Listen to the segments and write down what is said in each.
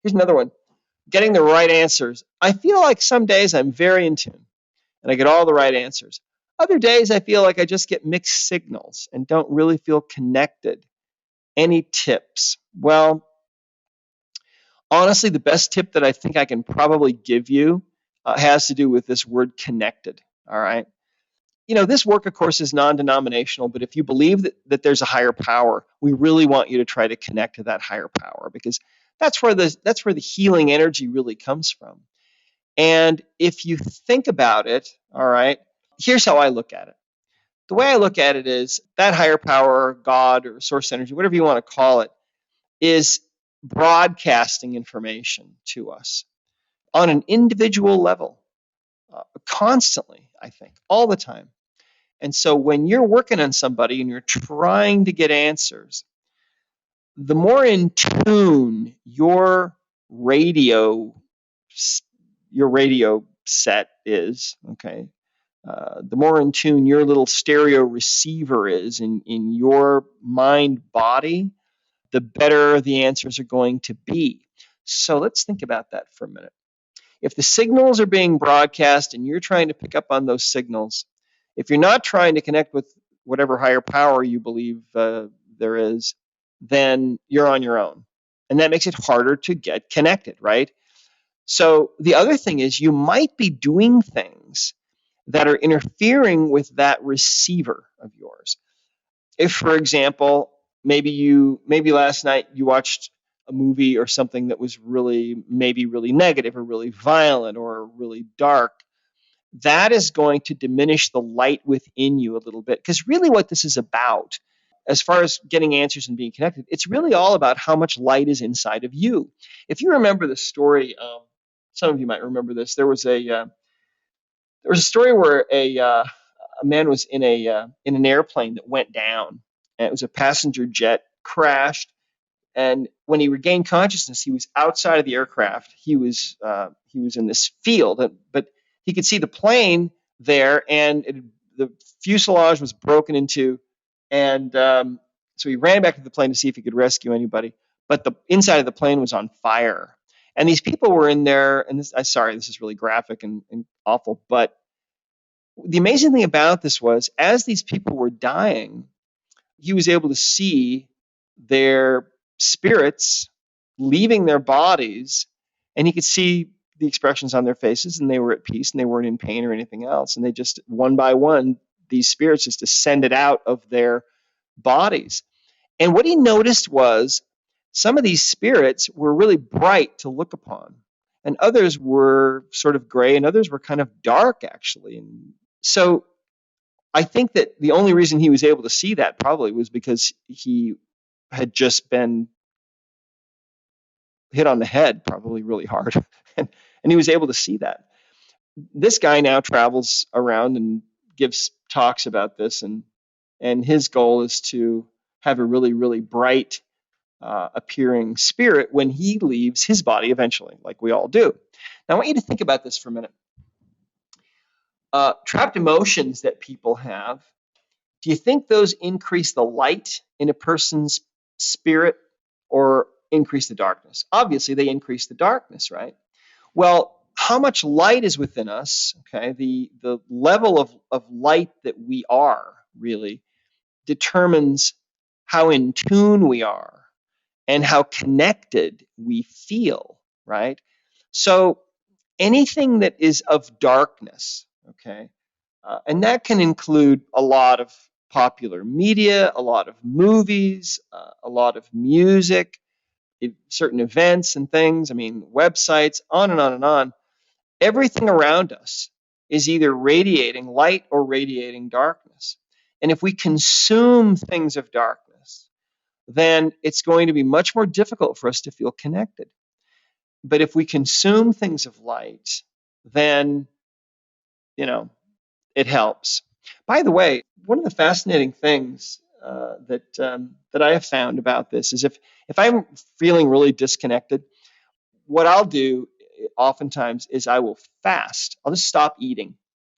Here's another one. Getting the right answers. I feel like some days I'm very in tune and I get all the right answers. Other days I feel like I just get mixed signals and don't really feel connected. Any tips? Well, honestly, the best tip that I think I can probably give you has to do with this word connected. All right. This work, of course, is non-denominational, but if you believe that there's a higher power, we really want you to try to connect to that higher power, because that's where the healing energy really comes from. And if you think about it, all right, here's how I look at it. The way I look at it is that higher power, God or source energy, whatever you want to call it, is broadcasting information to us on an individual level, constantly, I think, all the time. And so when you're working on somebody and you're trying to get answers, the more in tune radio your radio set is, okay, the more in tune your little stereo receiver is in your mind body, the better the answers are going to be. So let's think about that for a minute. If the signals are being broadcast and you're trying to pick up on those signals, if you're not trying to connect with whatever higher power you believe there is, then you're on your own. And that makes it harder to get connected, right? So the other thing is you might be doing things that are interfering with that receiver of yours. If, for example, maybe last night you watched a movie or something that was maybe really negative or really violent or really dark, that is going to diminish the light within you a little bit. Because really what this is about, as far as getting answers and being connected, it's really all about how much light is inside of you. If you remember the story, some of you might remember this. There was a story where a man was in an airplane that went down, and it was a passenger jet, crashed. And when he regained consciousness, he was outside of the aircraft. He was in this field, but he could see the plane there, and the fuselage was broken into, and so he ran back to the plane to see if he could rescue anybody. But the inside of the plane was on fire, and these people were in there. And sorry, this is really graphic and awful, but the amazing thing about this was, as these people were dying, he was able to see their spirits leaving their bodies, and he could see the expressions on their faces, and they were at peace and they weren't in pain or anything else. And they just, one by one, these spirits just descended out of their bodies. And what he noticed was some of these spirits were really bright to look upon, and others were sort of gray, and others were kind of dark, actually. And so I think that the only reason he was able to see that probably was because he had just been hit on the head, probably really hard, and he was able to see that. This guy now travels around and gives talks about this, and his goal is to have a really, really bright appearing spirit when he leaves his body eventually, like we all do. Now, I want you to think about this for a minute. Trapped emotions that people have, do you think those increase the light in a person's spirit or increase the darkness? Obviously, they increase the darkness, right? Well, how much light is within us, okay, the level of light that we are really determines how in tune we are and how connected we feel, right? So anything that is of darkness, okay, and that can include a lot of popular media, a lot of movies, a lot of music, certain events and things, I mean, websites, on and on and on. Everything around us is either radiating light or radiating darkness. And if we consume things of darkness, then it's going to be much more difficult for us to feel connected. But if we consume things of light, then, it helps. By the way, one of the fascinating things that I have found about this is if I'm feeling really disconnected, what I'll do oftentimes is I will fast. I'll just stop eating.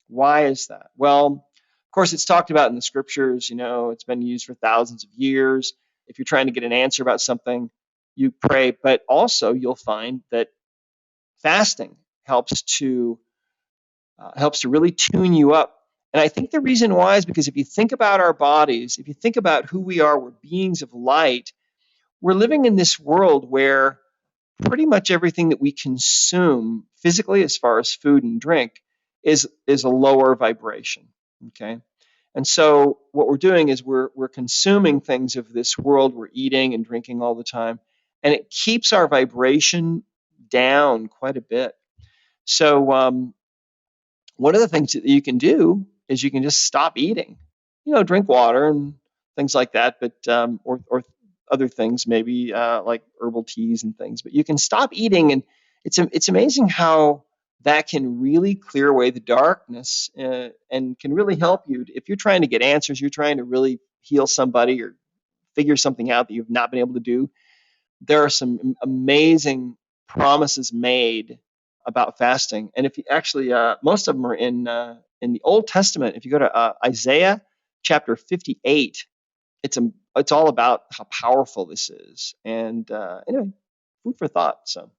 Why is that? Well, of course, it's talked about in the scriptures. It's been used for thousands of years. If you're trying to get an answer about something, you pray, but also you'll find that fasting helps to really tune you up. And I think the reason why is because if you think about our bodies, if you think about who we are, we're beings of light. We're living in this world where pretty much everything that we consume physically, as far as food and drink, is a lower vibration. Okay. And so what we're doing is we're consuming things of this world. We're eating and drinking all the time, and it keeps our vibration down quite a bit. So one of the things that you can do is you can just stop eating, drink water and things like that, but or other things, maybe like herbal teas and things. But you can stop eating, and it's amazing how that can really clear away the darkness, and can really help you if you're trying to get answers. You're trying to really heal somebody or figure something out that you've not been able to do. There are some amazing promises made about fasting, and if you actually, most of them are in the Old Testament. If you go to Isaiah chapter 58, it's all about how powerful this is. And anyway, food for thought. So.